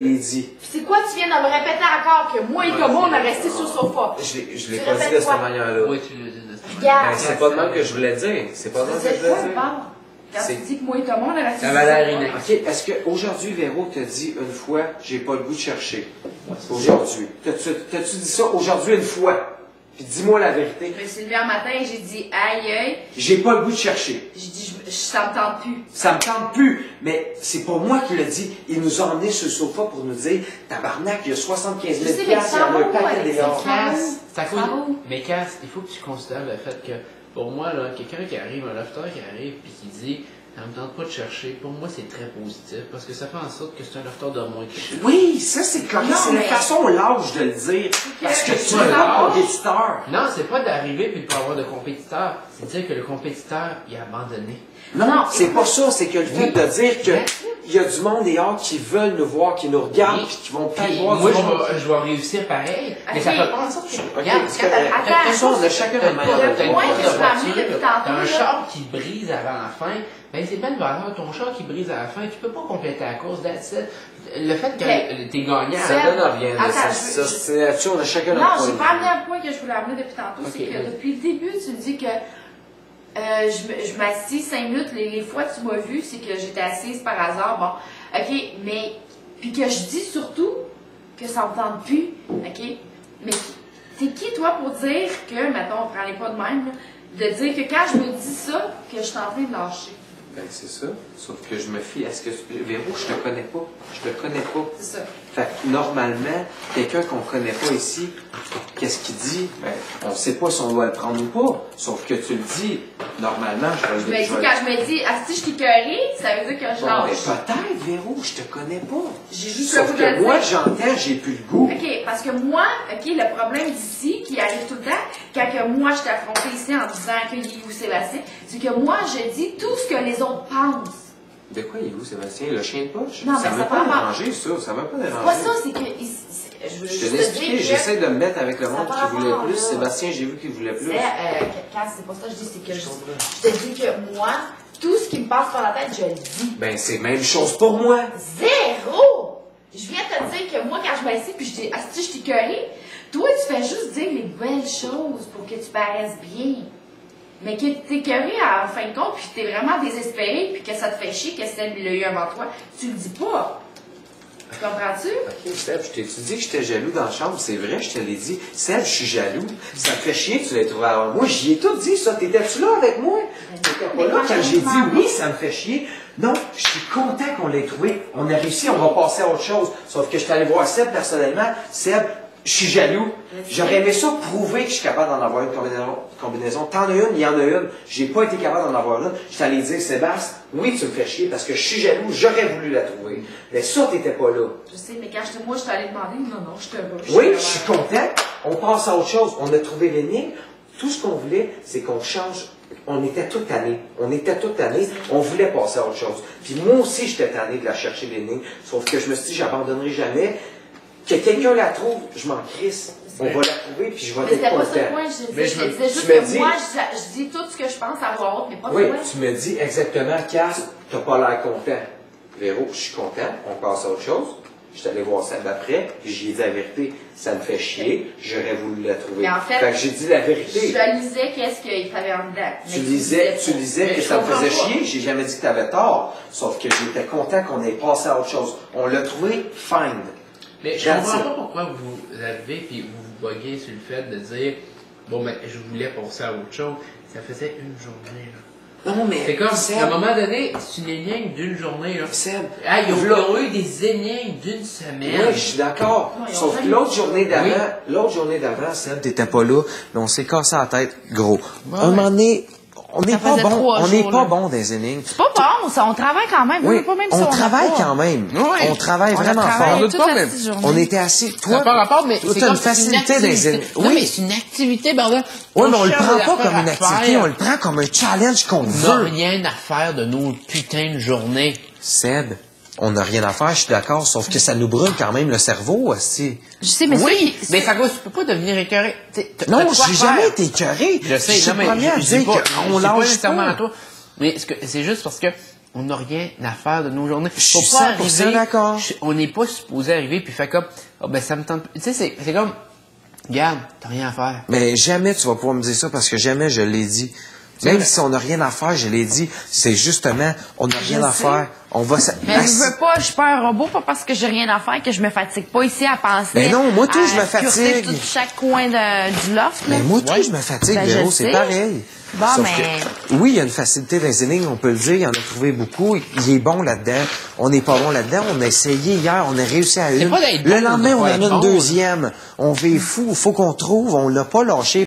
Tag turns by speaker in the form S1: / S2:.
S1: l'ai dit.
S2: C'est quoi tu viens de me répéter encore que moi et Thomas, on a resté sur le sofa?
S1: Je l'ai pas dit de cette manière-là.
S3: Oui, tu l'as dit de cette
S2: Regarde.
S3: manière.
S1: C'est pas de même que je voulais dire. C'est pas de même que je voulais dire.
S2: Quand tu dis que moi et Thomas, on a resté
S3: Ça
S2: sur
S3: va
S2: le
S3: l'air
S2: sofa.
S3: inné.
S1: OK, est-ce qu'aujourd'hui, Véro t'a dit une fois, j'ai pas le goût de chercher? Aujourd'hui. T'as-tu dit ça aujourd'hui une fois? Puis dis-moi la vérité.
S2: Je me suis levée un matin et j'ai dit aïe aïe.
S1: J'ai pas le goût de chercher.
S2: J'ai dit ça me tente plus.
S1: Ça me tente plus. Mais c'est pas moi qui l'a dit. Il nous a emmenés sur le sofa pour nous dire, tabarnak, il y a 75 000
S2: sais,
S1: piastres, il y en a un paquet
S2: avec
S1: d'égards.
S2: ça.
S3: Cass, c'est à cause.
S2: Ça va.
S3: Mais Cass, il faut que tu considères le fait que, pour moi, là, quelqu'un qui arrive, un lofteur qui arrive puis qui dit ça me tente pas de chercher, pour moi c'est très positif parce que ça fait en sorte que c'est un lofteur de moins qui cherche.
S1: Oui, ça c'est correct.
S2: Non,
S1: C'est la
S2: mais-
S1: façon large de le dire. Parce que tu es un compétiteur.
S3: Non, c'est pas d'arriver puis de pas avoir de compétiteur, c'est de dire que le compétiteur il a abandonné.
S1: Non, c'est pas ça. C'est que le fait
S3: Oui.
S1: de dire que
S3: Mais-
S1: il y a du monde dehors qui veulent nous voir, qui nous regardent,
S3: Oui.
S1: puis qui vont peut-être
S3: Puis
S1: voir
S3: moi
S1: du monde.
S3: je vais réussir pareil, mais
S2: Ok.
S3: ça fait pas en sorte que.
S1: Ok,
S3: Regarde,
S1: c'est correct.
S2: Attends,
S1: Ça, on a chacun notre manière de
S2: le
S1: faire.
S2: point que je m'ai amené depuis tantôt,
S3: T'as un
S2: là.
S3: char qui brise avant la fin, ben c'est pas de valeur. Ton char qui brise à la fin, tu peux pas compléter la course, that's it. Le fait que
S2: Ok.
S3: t'es gagnant,
S2: Ça
S1: Ça donne rien.
S2: Attends,
S1: Ça,
S2: je-
S1: c'est là-dessus, on a chacun notre
S2: Non,
S1: point
S2: j'ai
S1: de
S2: pas
S1: vue.
S2: amené un point que je voulais amener depuis tantôt.
S3: Ok,
S2: C'est que
S3: vas-y.
S2: depuis le début, tu me dis que je m'assis 5 minutes. Les fois que tu m'as vu, c'est que j'étais assise par hasard. Bon, ok, mais. Puis que je dis surtout que ça me tente plus. Ok? Mais t'es qui, toi, pour dire que, mettons, on prend les pas de même, là, de dire que quand je me dis ça, que je suis en train de lâcher.
S1: Ben, c'est ça. Sauf que je me fie à ce que. Véro, je te connais pas. Je te connais pas.
S2: C'est ça.
S1: Fait que normalement, quelqu'un qu'on connaît pas ici, qu'est-ce qu'il dit? Ben, on sait pas si on doit le prendre ou pas. Sauf que tu le dis, normalement, je vais
S2: Je me
S1: le
S2: dis, quand je me dis, ah, si je suis écœurée, ça veut dire que je
S1: Bon, ben,
S2: lâche.
S1: peut-être, Véro, je te connais pas.
S2: J'ai juste le
S1: Sauf
S2: goût de le
S1: que moi,
S2: dire.
S1: j'entends, j'ai plus le goût.
S2: OK, parce que moi, OK, le problème d'ici, qui arrive tout le temps, quand que moi je t'ai affronté ici en disant qu'il est où Sébastien, c'est que moi, je dis tout ce que les autres pensent.
S1: De quoi il est où, Sébastien? Le chien de poche?
S2: Non,
S1: ça
S2: mais
S1: m'a
S2: ça
S1: pas
S2: va pas.
S1: dérangé, ça. Ça m'a pas
S2: C'est
S1: dérangé.
S2: pas ça, c'est que. Je veux
S1: Je
S2: juste
S1: te
S2: te
S1: l'ai expliqué,
S2: dire que.
S1: j'essaie de me mettre avec le
S2: Ça
S1: monde
S2: va
S1: qui voulait
S2: avoir,
S1: plus.
S2: là.
S1: Sébastien, j'ai vu qu'il voulait plus.
S2: Quand c'est pas ça, je dis, c'est que je te dis que moi, tout ce qui me passe par la tête, je le dis.
S1: Ben, c'est même chose pour moi.
S2: Zéro! Je viens te dire que moi, quand je m'assieds puis je dis, ah, si je t'ai écœurée, toi, tu fais juste dire les belles choses pour que tu paraisses bien. Mais que t'es écœurée en fin de compte, puis t'es vraiment désespéré, puis que ça te fait chier que celle l'a eu avant toi, tu le dis pas. Tu comprends-tu?
S1: Ok, Seb, je t'ai-tu dit que j'étais jaloux dans la chambre? C'est vrai, je te l'ai dit. Seb, je suis jaloux. Ça me fait chier que tu l'aies trouvé avant moi. J'y ai tout dit, ça. T'étais-tu là avec moi? T'étais pas là quand j'ai dit oui, ça me fait chier. Non, je suis content qu'on l'ait trouvé. On a réussi, on va passer à autre chose. Sauf que je suis allé voir Seb personnellement. Seb, je suis jaloux. J'aurais aimé ça prouver que je suis capable d'en avoir une combinaison. T'en as une, il y en a une. J'ai pas été capable d'en avoir une. Je suis allé dire, Sébastien, oui, tu me fais chier parce que je suis jaloux, j'aurais voulu la trouver. Mais ça, t'étais pas là.
S2: Je sais, mais quand moi, je t'allais demander, non, je te rush.
S1: Oui, je suis content. On passe à autre chose. On a trouvé l'énigme. Tout ce qu'on voulait, c'est qu'on change. On était tout tannés. On était tout tannés. On voulait passer à autre chose. Puis moi aussi, j'étais tanné de la chercher l'énigme. Sauf que je me suis dit, j'abandonnerai jamais. Que quelqu'un la trouve, je m'en crisse. On va la trouver, puis je vais
S2: Mais
S1: être
S2: c'était pas ça le
S1: content.
S2: point, je
S3: Mais
S2: disais juste
S1: tu me
S2: que
S1: dis-
S2: moi, je dis tout ce que je pense à voix haute, mais pas
S1: Oui,
S2: toi.
S1: tu me dis exactement, Cass, t'as pas l'air content. Véro, je suis content. On passe à autre chose. Je suis allé voir Seb après, puis j'ai dit la vérité, ça me fait chier, j'aurais voulu la trouver.
S2: Mais en fait,
S1: que j'ai dit la vérité.
S2: Je lisais qu'est-ce qu'il t'avait en dedans. Mais
S1: Tu disais
S2: Mais
S1: que
S2: je
S1: ça me
S2: comprends
S1: faisait
S2: pas.
S1: chier, j'ai jamais dit que tu avais tort. Sauf que j'étais content qu'on ait passé à autre chose. On l'a trouvé, fine.
S3: Mais je
S1: That's
S3: comprends
S1: it.
S3: pas pourquoi vous arrivez et vous vous buguez sur le fait de dire bon ben je voulais passer à autre chose. Ça faisait une journée là.
S1: Non, mais.
S3: C'est comme,
S1: Seb,
S3: à un moment donné, c'est une énigme d'une journée là.
S1: Seb,
S3: Ah, ils
S1: v'là-
S3: ont eu des énigmes d'une semaine.
S1: Oui, je suis d'accord.
S2: Non, ils ont
S1: Sauf que
S2: jamais-
S1: l'autre journée d'avant, Seb, t'étais pas là, mais on s'est cassé la tête, gros.
S2: Ouais.
S1: Un moment donné, on n'est pas
S2: faisait
S1: bon,
S2: 3
S1: on n'est
S2: jours,
S1: pas
S2: là.
S1: bon des énigmes.
S2: C'est pas bon, ça, on travaille quand même.
S1: Oui,
S2: pas même si
S1: on
S2: a
S1: travaille
S2: pas.
S1: quand même.
S3: Oui.
S1: On travaille
S2: On a
S1: vraiment
S2: travaillé
S1: fort.
S2: toute la petite journée.
S1: On était assis.
S3: Ça n'a pas rapport, mais
S1: toi,
S3: c'est
S1: t'as
S3: comme
S1: une
S3: c'est
S1: facilité
S3: activité.
S1: des énigmes.
S3: Non, mais
S1: Oui.
S3: c'est une activité, bordel.
S1: Oui, mais on le
S3: cherche
S1: prend
S3: des
S1: pas
S3: affaires
S1: comme une
S3: à
S1: activité,
S3: faire.
S1: on le prend comme un challenge qu'on
S3: On n'a
S1: veut.
S3: rien à faire de nos putains de journées.
S1: Seb, on n'a rien à faire, je suis d'accord, sauf que ça nous brûle quand même le cerveau aussi.
S2: Je sais, mais
S3: Oui, mais ça cause, tu peux pas devenir écœuré.
S1: Non, j'ai jamais été écœuré.
S3: Je sais,
S1: suis
S3: non,
S1: le
S3: mais
S1: premier à
S3: je dis
S1: dire
S3: pas,
S1: qu'on
S3: c'est pas
S1: lâche
S3: nécessairement
S1: pas.
S3: à toi. Mais c'est juste parce que on n'a rien à faire de nos journées.
S1: Je suis 100% d'accord.
S3: On n'est pas supposé arriver puis faire comme, ben ça me tente. Tu sais, c'est comme, regarde, t'as rien à faire.
S1: Mais jamais tu vas pouvoir me dire ça parce que jamais je l'ai dit. Même si on n'a rien à faire, je l'ai dit, c'est justement, on n'a rien à faire. On va
S2: Mais je veux pas, je suis pas un robot, pas parce que j'ai rien à faire que je me fatigue pas ici à penser.
S1: Mais non, moi tout, je me fatigue.
S2: Tout chaque coin du loft.
S1: Mais moi tout, je me fatigue,
S2: Ben,
S1: Véro, c'est pareil.
S2: Bon,
S1: Sauf
S2: mais...
S1: que, oui, il y a une facilité dans les énigmes, on peut le dire, il en a trouvé beaucoup, il est bon là-dedans. On n'est pas bon là-dedans, on a essayé hier, on a réussi à une.
S3: Pas d'être
S1: Le
S3: bon,
S1: lendemain, on en a
S3: être
S1: une
S3: bon.
S1: deuxième. On vit fou, il faut qu'on trouve, on l'a pas lâché.